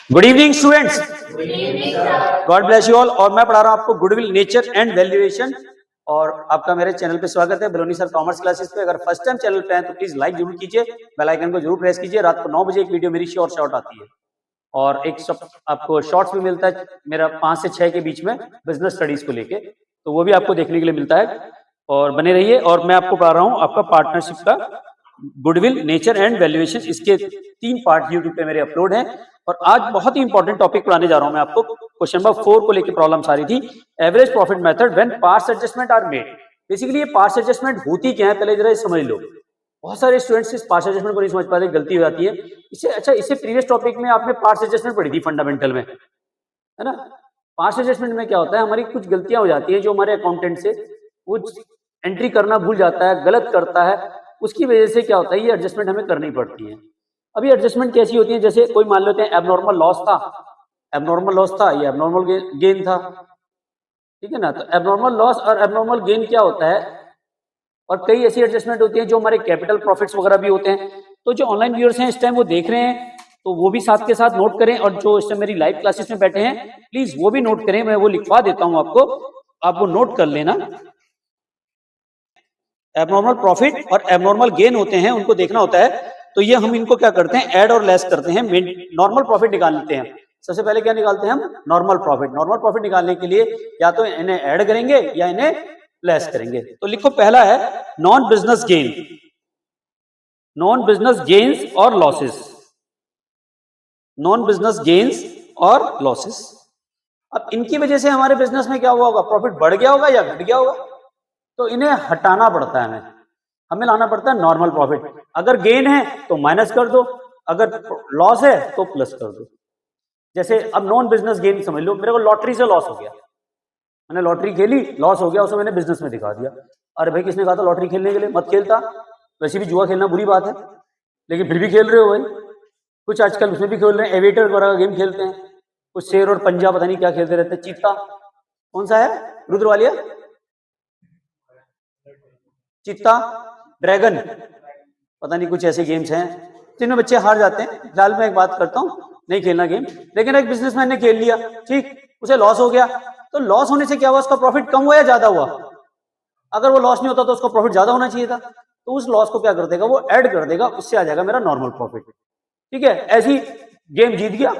Good evening students, God bless you all. और मैं पढ़ा रहा हूं आपको गुडविल, नेचर एंड वैल्यूएशन। और आपका मेरे चैनल पे स्वागत है, बलोनी सर कॉमर्स क्लासेस पे। अगर फर्स्ट टाइम चैनल पे हैं तो प्लीज लाइक जरूर कीजिए, बेल आइकन को जरूर प्रेस कीजिए। रात को 9 बजे एक वीडियो मेरी शॉर्ट आती है और एक आपको शॉर्ट्स भी मिलता है मेरा 5 से 6 के बीच में बिजनेस स्टडीज को लेके, तो वो भी आपको देखने के लिए मिलता है। और बने रहिए। और मैं आपको पढ़ा रहा हूँ आपका पार्टनरशिप का गुडविल, नेचर एंड वैल्यूएशन। इसके 3 पार्ट यूट्यूब पे मेरे अपलोड हैं। और आज बहुत ही इंपॉर्टेंट टॉपिक पढ़ाने जा रहा हूं मैं आपको। क्वेश्चन नंबर 4 को लेकर प्रॉब्लम सारी थी। Average profit method when parts adjustment are made. Basically ये पार्ट्स एडजस्टमेंट होती क्या है, पहले जरा समझ लो। बहुत सारे स्टूडेंट्स इस पार्ट्स एडजस्टमेंट को नहीं समझ पाते, गलती हो जाती है। इससे प्रीवियस टॉपिक में आपने पार्ट्स एडजस्टमेंट पढ़ी थी फंडामेंटल में, है ना। पार्ट्स एडजस्टमेंट में क्या होता है, हमारी कुछ गलतियां हो जाती है जो हमारे अकाउंटेंट से कुछ एंट्री करना भूल जाता है, गलत करता है, उसकी वजह से क्या होता है ये एडजस्टमेंट हमें करनी पड़ती है। अभी एडजस्टमेंट कैसी होती है, जैसे कोई मान लेते हैं एबनॉर्मल लॉस था, ये एबनॉर्मल गेन था, ठीक है ना। तो एबनॉर्मल लॉस और एबनॉर्मल गेन क्या होता है। और कई ऐसी एडजस्टमेंट होती है जो हमारे कैपिटल प्रॉफिट्स वगैरह भी होते हैं। तो जो ऑनलाइन व्यूअर्स हैं इस टाइम वो देख रहे हैं तो वो भी साथ के साथ नोट करें, और जो इस टाइम मेरी लाइव क्लासेस में बैठे हैं प्लीज वो भी नोट करें। मैं वो लिखवा देता हूं आपको, आप वो नोट कर लेना। एबनॉर्मल प्रॉफिट और एबनॉर्मल गेन होते हैं, उनको देखना होता है। तो ये हम इनको क्या करते हैं, ऐड और लेस करते हैं। नॉर्मल प्रॉफिट निकालते हैं। सबसे पहले क्या निकालते हैं हम, नॉर्मल प्रॉफिट। नॉर्मल प्रॉफिट निकालने के लिए या तो इन्हें ऐड करेंगे या इन्हें लेस करेंगे। तो लिखो, पहला है non business gain, non business gains और लॉसेस, नॉन बिजनेस गेन्स और लॉसेस। अब इनकी वजह से हमारे बिजनेस में क्या हुआ होगा, प्रॉफिट बढ़ गया होगा या घट गया होगा। तो इन्हें हटाना पड़ता है, हमें लाना पड़ता है नॉर्मल प्रॉफिट। अगर गेन है तो माइनस कर दो, अगर लॉस है तो प्लस कर दो। जैसे अब नॉन बिजनेस गेन समझ लो, मेरे को लॉटरी से लॉस हो गया, मैंने लॉटरी खेली, लॉस हो गया, उसे मैंने बिजनेस में दिखा दिया। अरे भाई किसने कहा था लॉटरी खेलने के लिए, मत खेलता। वैसे भी जुआ खेलना बुरी बात है, लेकिन फिर भी खेल रहे हो भाई। कुछ आजकल उसमें भी खेल रहे हैं, एविएटर वगैरह का गेम खेलते हैं, कुछ शेर और पंजा पता नहीं क्या खेलते रहते हैं। चीता कौन सा है, रुद्रवालिया, चित्ता, ड्रैगन, पता नहीं कुछ ऐसे गेम्स हैं जिनमें बच्चे हार जाते हैं। फिलहाल मैं एक बात करता हूँ, नहीं खेलना गेम। लेकिन एक बिजनेसमैन ने खेल लिया, ठीक, उसे लॉस हो गया। तो लॉस होने से क्या हुआ, उसका प्रॉफिट कम हुआ या ज्यादा हुआ। अगर वो लॉस नहीं होता तो उसका प्रॉफिट ज्यादा होना चाहिए था। तो उस लॉस को क्या कर देगा, वो ऐड कर देगा, उससे आ जाएगा मेरा नॉर्मल प्रॉफिट। ठीक है, ऐसी गेम जीत गया,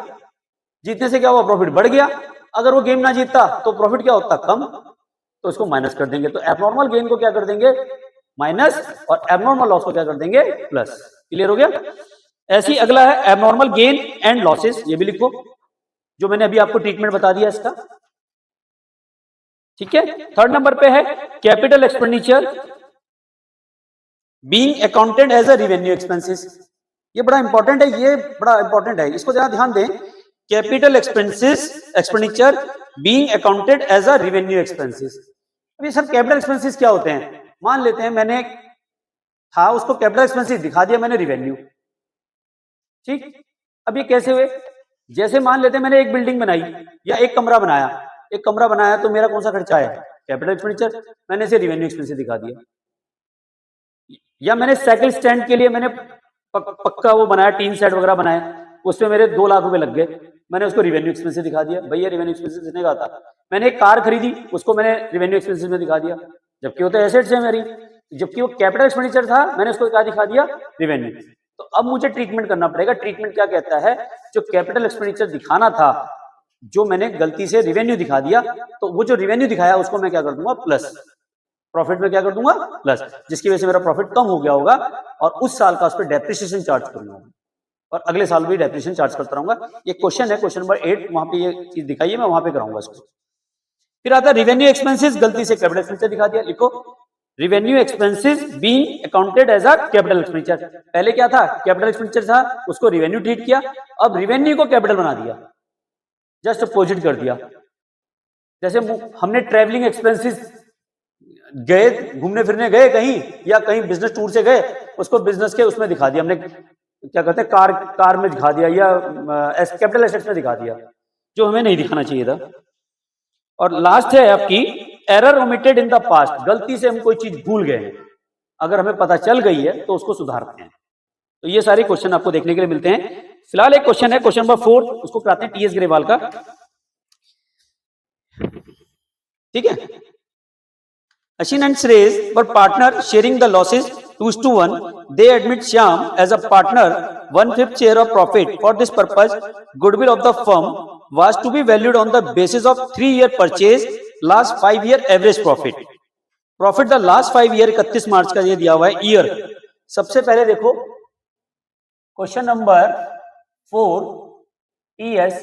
जीतने से क्या हुआ, प्रॉफिट बढ़ गया। अगर वो गेम ना जीतता तो प्रॉफिट क्या होता, कम, तो उसको माइनस कर देंगे। तो एबनॉर्मल गेन को क्या कर देंगे, माइनस, और एबनॉर्मल लॉस को क्या कर देंगे, प्लस। क्लियर हो गया। ऐसी अगला है एबनॉर्मल गेन एंड लॉसेस, ये भी लिखो, जो मैंने अभी आपको ट्रीटमेंट बता दिया इसका, ठीक है। थर्ड नंबर पे है capital expenditure being accounted as a revenue expenses. ये बड़ा इंपॉर्टेंट है, ये बड़ा इंपॉर्टेंट है, इसको जरा ध्यान दें। Capital expenditure being accounted as a revenue expenses. अभी सर कैपिटल एक्सपेंसेस क्या होते हैं। मान लेते हैं मैंने था उसको कैपिटल एक्सपेंसेस दिखा दिया मैंने रेवेन्यू, ठीक। अब ये कैसे हुए, जैसे मान लेते हैं मैंने एक बिल्डिंग बनाई या एक कमरा बनाया, एक कमरा बनाया तो मेरा कौन सा खर्चा है, कैपिटल एक्सपेंडिचर, मैंने इसे रेवेन्यू एक्सपेंसेस दिखा दिया। या मैंने साइकिल स्टैंड के लिए मैंने पक्का वो बनाया, टीन सेट वगैरह बनाया, उसमें मेरे 2 लाख रुपए लग गए, मैंने उसको रेवेन्यू एक्सपेंसेस दिखा दिया। भैया रेवेन्यू एक्सपेंसेस किसने कहा था। मैंने एक कार खरीदी, उसको मैंने रेवेन्यू एक्सपेंसेस में दिखा दिया, जबकि वो तो एसेट्स है मेरी, जबकि वो कैपिटल एक्सपेंडिचर था, मैंने उसको क्या दिखा दिया, रेवेन्यू। तो अब मुझे ट्रीटमेंट करना पड़ेगा। ट्रीटमेंट क्या कहता है, जो कैपिटल एक्सपेंडिचर दिखाना था, जो मैंने गलती से रेवेन्यू दिखा दिया, तो वो जो रेवेन्यू दिखाया उसको मैं क्या कर दूंगा, प्लस। प्रॉफिट में क्या कर दूंगा, प्लस, जिसकी वजह से मेरा प्रॉफिट कम हो गया होगा, और उस साल का उस पर डेप्रिसिएशन चार्ज करूंगा, और अगले साल भी डेप्रिसिएशन चार्ज करता रहूंगा। ये क्वेश्चन है, क्वेश्चन नंबर 8, वहां पे ये चीज दिखाई है, मैं वहां पे कराऊंगा इसको। फिर आता है रेवेन्यू एक्सपेंसेस, गलती से कैपिटल एक्सपेंडिचर दिखा दिया, लिखो revenue expenses being accounted as a capital expenditure. पहले क्या था, कैपिटल एक्सपेंडिचर था, उसको रेवेन्यू ट्रीट किया, अब रेवेन्यू को कैपिटल बना दिया, जस्ट अपोजिट कर दिया। जैसे हमने ट्रैवलिंग एक्सपेंसेस, गए घूमने फिरने गए कहीं, या कहीं बिजनेस टूर से गए, उसको बिजनेस के उसमें दिखा दिया, हमने क्या कहते हैं कार में दिखा दिया, या कैपिटल एसेट्स में दिखा दिया, जो हमें नहीं दिखाना चाहिए था। और लास्ट है आपकी error omitted in the past, गलती से हम कोई चीज भूल गए हैं, अगर हमें पता चल गई है तो उसको सुधारते हैं। तो ये सारे क्वेश्चन आपको देखने के लिए मिलते हैं। फिलहाल एक क्वेश्चन है, क्वेश्चन नंबर 4, उसको कराते हैं टीएस ग्रेवाल का। ठीक है, Ashin and Suresh were partner sharing the losses 2:1. They admit Shyam as a partner 1/5 share of profit. For this purpose, goodwill of the firm was to be valued on the basis of 3-year purchase, last 5-year average profit. Profit the last 5 year 31 मार्च का ये दिया हुआ है year. सबसे पहले देखो question number 4 TS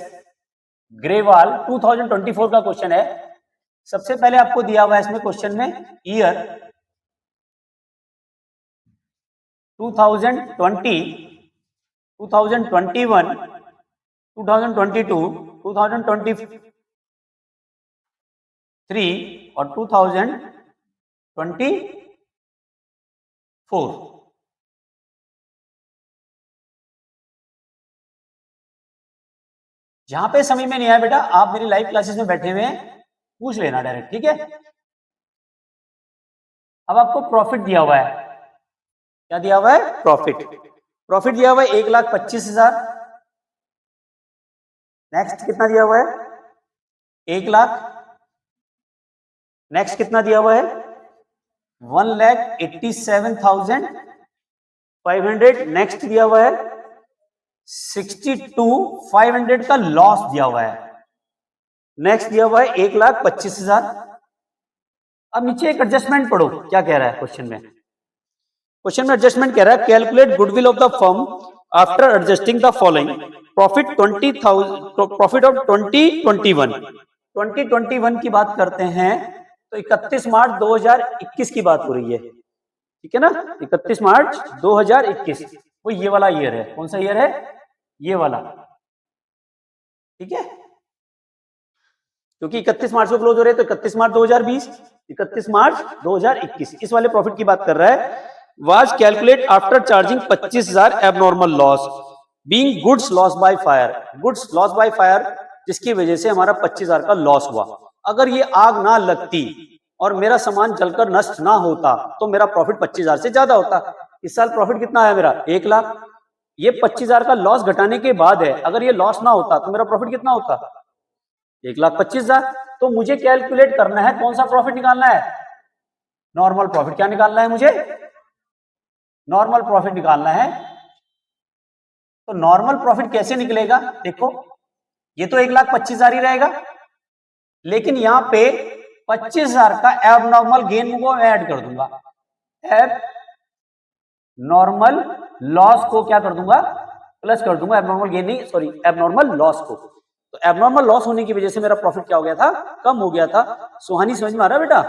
Grewal 2024 का question है। सबसे पहले आपको दिया हुआ है इसमें क्वेश्चन में ईयर 2020, 2021, 2022, 2023 और 2024। जहां पे समझ में नहीं आया बेटा, आप मेरी लाइव क्लासेस में बैठे हुए हैं, पूछ लेना डायरेक्ट, ठीक है। अब आपको प्रॉफिट दिया हुआ है, क्या दिया हुआ है? प्रॉफिट। प्रॉफिट दिया हुआ है 1,25,000। नेक्स्ट कितना दिया हुआ है? 1 लाख। नेक्स्ट कितना दिया हुआ है? 1,87,500। नेक्स्ट दिया हुआ है 62,500 का लॉस दिया हुआ है। नेक्स्ट दिया हुआ है 1,25,000। अब नीचे एक एडजस्टमेंट पढ़ो, क्या कह रहा है क्वेश्चन में। क्वेश्चन में एडजस्टमेंट कह रहा है, calculate goodwill of the firm after adjusting the following. Profit 20,000, profit of 2021 की बात करते हैं तो 31 मार्च 2021 की बात हो रही है, ठीक है ना। 31 मार्च 2021 वो ये वाला ईयर है। कौन सा ईयर है? ये वाला, ठीक है। क्योंकि 31 मार्च को क्लोज हो रहे हैं तो 31 मार्च 2020, 31 मार्च 2021 इस वाले प्रॉफिट की बात कर रहा है। Was calculate after charging 25,000 abnormal loss being goods loss by fire. Goods loss by fire जिसकी वजह से हमारा 25,000 का लॉस हुआ। अगर ये आग ना लगती और मेरा सामान जलकर नष्ट ना होता तो मेरा प्रॉफिट 25,000 से ज्यादा होता। इस साल प्रॉफिट कितना आया मेरा? 1 लाख। ये 25,000 का लॉस घटाने के बाद है। अगर ये लॉस ना होता तो मेरा प्रॉफिट कितना होता? 1,25,000। तो मुझे कैलकुलेट करना है कौन सा प्रॉफिट निकालना है? Normal profit. क्या निकालना है मुझे? नॉर्मल प्रॉफिट निकालना है। तो नॉर्मल प्रॉफिट कैसे निकलेगा? देखो ये तो 1,25,000 ही रहेगा, लेकिन यहां पे 25,000 का एबनॉर्मल गेन को ऐड कर दूंगा। एब नॉर्मल लॉस को क्या कर दूंगा? प्लस कर दूंगा। एबनॉर्मल गेन नहीं, सॉरी, एबनॉर्मल लॉस को। तो एबनॉर्मल लॉस होने की वजह से मेरा प्रॉफिट क्या हो गया था? कम हो गया था। सुहानी समझ में आ रहा बेटा?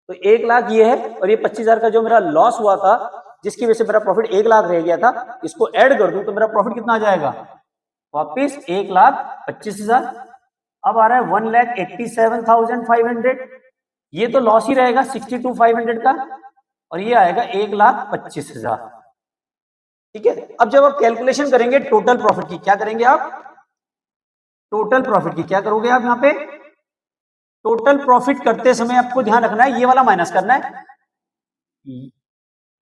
तो 1 लाख ये है और ये 25,000 का जो मेरा लॉस हुआ था जिसकी वजह से मेरा प्रॉफिट 1 लाख रह गया था, इसको ऐड कर दूं तो मेरा प्रॉफिट कितना आ जाएगा? वापिस 1,25,000। अब आ रहा है 1,87,500। ये तो लॉस ही रहेगा 62,500 का और ये आएगा 1,25,000। ठीक है। अब जब आप कैलकुलेशन करेंगे टोटल प्रॉफिट की, क्या करेंगे आप? टोटल प्रॉफिट की क्या करोगे आप? यहाँ पे टोटल प्रॉफिट करते समय आपको ध्यान रखना है ये वाला माइनस करना है।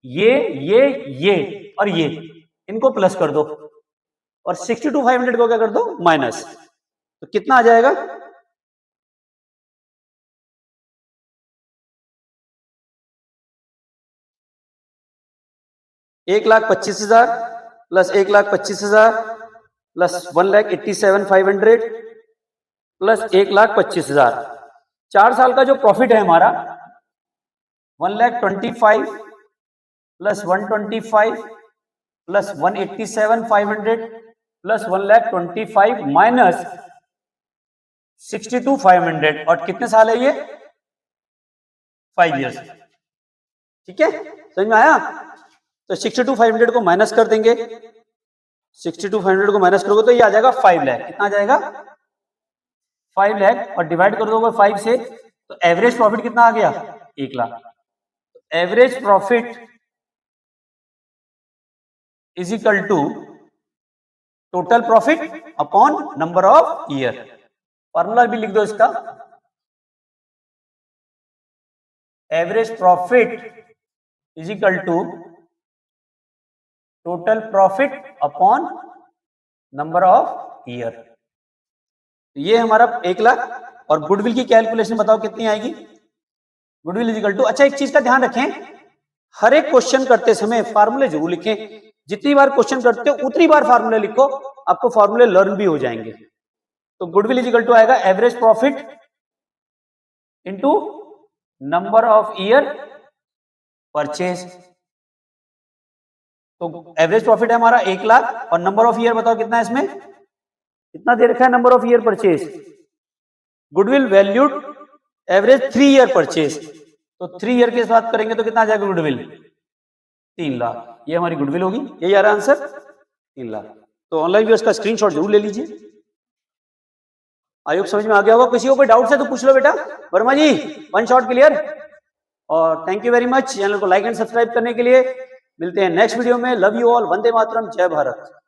ये और ये इनको प्लस कर दो और 62,500 को क्या कर दो? माइनस। तो कितना आ जाएगा? $1,25,000 प्लस 1,25,000 प्लस 1,87,500 प्लस 1,25,000। 4 साल का जो प्रॉफिट है हमारा 1,25,000 प्लस 125 प्लस 187,500 प्लस 1,25,000 माइनस 62,500। और कितने साल है ये? 5 इयर्स। ठीक है, समझ में आया? तो 62,500 को माइनस कर देंगे। 62,500 को माइनस करोगे तो ये आ जाएगा 5 लाख। कितना आ जाएगा? 5 लाख। और डिवाइड कर दोगे 5 से तो एवरेज प्रॉफिट कितना आ गया? 1 lakh. Average profit is equal to total profit upon number of year. Formula भी लिख दो इसका। Average profit is equal to total profit upon number of year. ये हमारा 1 लाख। और गुडविल की कैलकुलेशन बताओ कितनी आएगी? गुडविल इज इक्वल टू, अच्छा एक चीज का ध्यान रखें, हर एक क्वेश्चन करते समय फार्मूले जरूर लिखें। जितनी बार क्वेश्चन करते हो उतनी बार फार्मूले लिखो, आपको फार्मूले लर्न भी हो जाएंगे। तो गुडविल इज इक्वल टू आएगा average profit into number of year purchase. तो एवरेज प्रॉफिट है हमारा 1 लाख और नंबर ऑफ ईयर बताओ कितना है इसमें? कितना दे रखा है number of year purchase? Goodwill valued average 3 year purchase. तो 3 ईयर के साथ करेंगे तो कितना आ जाएगा गुडविल? 3 लाख। ये हमारी गुडविल होगी। यही आ रहा आंसर 3 लाख। तो ऑनलाइन व्यूअर्स का स्क्रीनशॉट जरूर ले लीजिए। आई होप समझ में आ गया होगा। किसी को कोई डाउट है तो पूछ लो बेटा। Verma ji, one shot clear. और thank you very much channel को लाइक एंड सब्सक्राइब करने के लिए। मिलते हैं नेक्स्ट वीडियो में। Love you all. वंदे मातरम। जय भारत।